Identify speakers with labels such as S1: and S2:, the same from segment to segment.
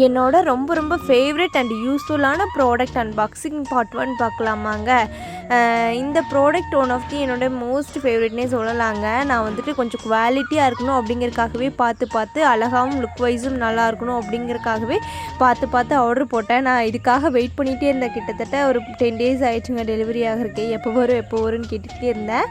S1: என்னோட ரொம்ப ரொம்ப ஃபேவரட் அண்ட் யூஸ்ஃபுல்லான ப்ராடக்ட் அன்பாக்சிங் பார்ட் 1 பார்க்கலாமாங்க. இந்த ப்ராடக்ட் ஒன் ஆஃப் தி என்னோட மோஸ்ட் ஃபேவரட்னே சொல்லலாங்க. நான் வந்துட்டு கொஞ்சம் குவாலிட்டியாக இருக்கணும் அப்படிங்கிறதுக்காகவே பார்த்து அழகாகவும் லுக் வைஸும் நல்லா இருக்கணும் அப்படிங்கிறதுக்காகவே பார்த்து ஆர்டர் போட்டேன். நான் இதுக்காக வெயிட் பண்ணிகிட்டே இருந்தேன். கிட்டத்தட்ட ஒரு 10 days ஆகிடுச்சுங்க டெலிவரி ஆகிறதுக்கு. எப்போ வரும்னு கேட்டுக்கிட்டே இருந்தேன்.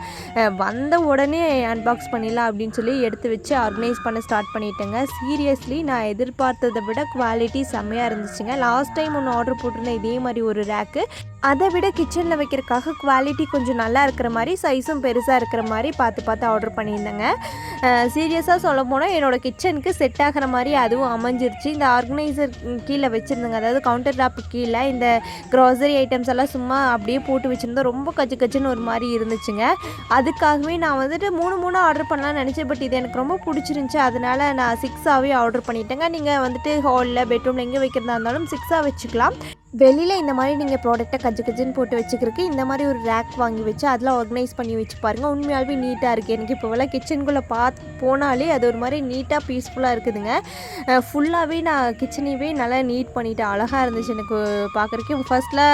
S1: வந்த உடனே அன்பாக்ஸ் பண்ணிடலாம் அப்படின்னு சொல்லி எடுத்து வச்சு ஆர்கனைஸ் பண்ண ஸ்டார்ட் பண்ணிட்டேங்க. சீரியஸ்லி நான் எதிர்பார்த்ததை விட குவாலிட்டி செம்மையாக இருந்துச்சுங்க. லாஸ்ட் டைம் ஒன்று ஆர்டர் போட்டிருந்தேன் இதே மாதிரி ஒரு ரேக்கு. அதை விட கிச்சனில் வைக்கிறதுக்காக குவாலிட்டி கொஞ்சம் நல்லா இருக்கிற மாதிரி, சைஸும் பெருசாக இருக்கிற மாதிரி பார்த்து ஆர்டர் பண்ணியிருந்தேங்க. சீரியஸாக சொல்ல போனால் என்னோடய கிச்சனுக்கு செட் ஆகிற மாதிரி அதுவும் அமைஞ்சிருச்சு. இந்த ஆர்கனைசர் கீழே வச்சுருந்தேங்க, அதாவது கவுண்டர் டாப்பு கீழே இந்த க்ராசரி ஐட்டம்ஸ் எல்லாம் சும்மா அப்படியே போட்டு வச்சுருந்தோம். ரொம்ப கச்சுன்னு ஒரு மாதிரி இருந்துச்சுங்க. அதுக்காகவே நான் வந்துட்டு 3 ஆர்டர் பண்ணலாம்னு நினச்சேன். பட் இது எனக்கு ரொம்ப பிடிச்சிருந்துச்சி. அதனால் நான் 6ஆகவே ஆர்டர் பண்ணிட்டேங்க. நீங்கள் வந்துட்டு ஹாலில் பெட்ரூமில் எங்கே வைக்கிறதா இருந்தாலும் 6ஆக வச்சுக்கலாம். வெளியில் இந்த மாதிரி நீங்கள் ப்ராடக்ட்டை கஜ்ஜுன்னு போட்டு வச்சுக்கிறதுக்கு இந்த மாதிரி ஒரு ரேக் வாங்கி வச்சு அதில் ஆர்கனைஸ் பண்ணி வச்சு பாருங்கள். உண்மையாகவே நீட்டாக இருக்குது. எனக்கு இப்போவெல்லாம் கிச்சனுக்குள்ளே போனாலே அது ஒரு மாதிரி நீட்டாக பீஸ்ஃபுல்லாக இருக்குதுங்க. ஃபுல்லாகவே நான் கிச்சனையே நல்லா நீட் பண்ணிவிட்டேன். அழகாக இருந்துச்சு எனக்கு பார்க்குறதுக்கு. ஃபர்ஸ்ட்டில்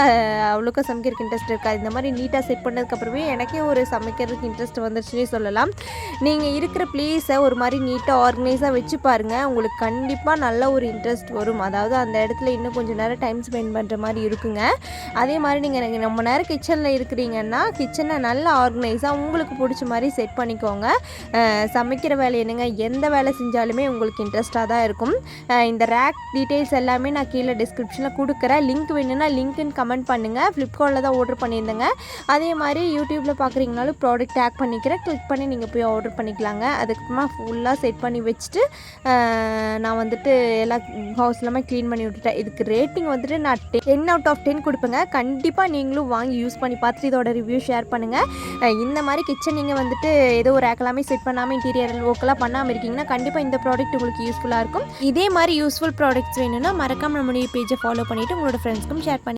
S1: அவ்வளோக்கா சமைக்கிறதுக்கு இன்ட்ரெஸ்ட் இருக்காது. இந்த மாதிரி நீட்டாக செட் பண்ணதுக்கப்புறமே எனக்கே ஒரு சமைக்கிறதுக்கு இன்ட்ரெஸ்ட் வந்துருச்சுன்னே சொல்லலாம். நீங்கள் இருக்கிற ப்ளேஸை ஒரு மாதிரி நீட்டாக ஆர்கனைஸாக வச்சு பாருங்கள். உங்களுக்கு கண்டிப்பாக நல்ல ஒரு இன்ட்ரெஸ்ட் வரும். அதாவது அந்த இடத்துல இன்னும் கொஞ்சம் நேரம் டைம் ஸ்பெண்ட் பண்ணுற மாதிரி இருக்குங்க. அதே மாதிரி நீங்கள் ரொம்ப நேரம் கிச்சனில் இருக்கிறீங்கன்னா கிச்சனை நல்லா ஆர்கனைஸாக உங்களுக்கு பிடிச்ச மாதிரி செட் பண்ணிக்கோங்க. சமைக்கிற வேலை என்னங்க, எந்த வேலை செஞ்சாலுமே உங்களுக்கு இன்ட்ரெஸ்ட்டாக தான் இருக்கும். இந்த ரேக் டீட்டெயில்ஸ் எல்லாமே நான் கீழே டிஸ்கிரிப்ஷனில் கொடுக்குறேன். லிங்க் வேணும்னா லிங்க்குன்னு கமெண்ட் பண்ணுங்கள். ஃப்ளிப்கார்ட்டில் தான் ஆர்டர் பண்ணியிருந்தேங்க. அதே மாதிரி யூடியூப்பில் பார்க்குறீங்கனாலும் ப்ராடக்ட் டேக் பண்ணிக்கிறேன். கிளிக் பண்ணி நீங்கள் போய் ஆர்டர் பண்ணிக்கலாங்க. அதுக்கப்புறமா ஃபுல்லாக செட் பண்ணி வச்சுட்டு நான் வந்துட்டு எல்லா ஹவுஸ் எல்லாமே க்ளீன் பண்ணி விட்டுட்டேன். இதுக்கு ரேட்டிங் வந்துட்டு நான் 10 out of 10 கொடுப்பேங்க. கண்டிப்பாக நீங்களும் வாங்கி யூஸ் பண்ணி பார்த்துட்டு இதோட ரிவ்யூ ஷேர் பண்ணுங்கள். இந்த மாதிரி கிச்சன் நீங்கள் வந்துட்டு ஏதோ ஒரு ரேக் எல்லாமே செட் பண்ணாமல் இன்டீரியர் ஒர்க்கெல்லாம் பண்ணாமல் இருக்கீங்கன்னா கண்டிப்பாக இந்த ப்ராடக்ட் உங்களுக்கு யூஸ்ஃபுல்லாக இருக்கும். இதே மாதிரி யூஸ்ஃபுல் ப்ராடக்ட்ஸ் வேணும்னா மறக்காமல் நம்மளுடைய பேஜை ஃபாலோ பண்ணிவிட்டு உங்களோட ஃப்ரெண்ட்ஸ்க்கும் ஷேர் பண்ணி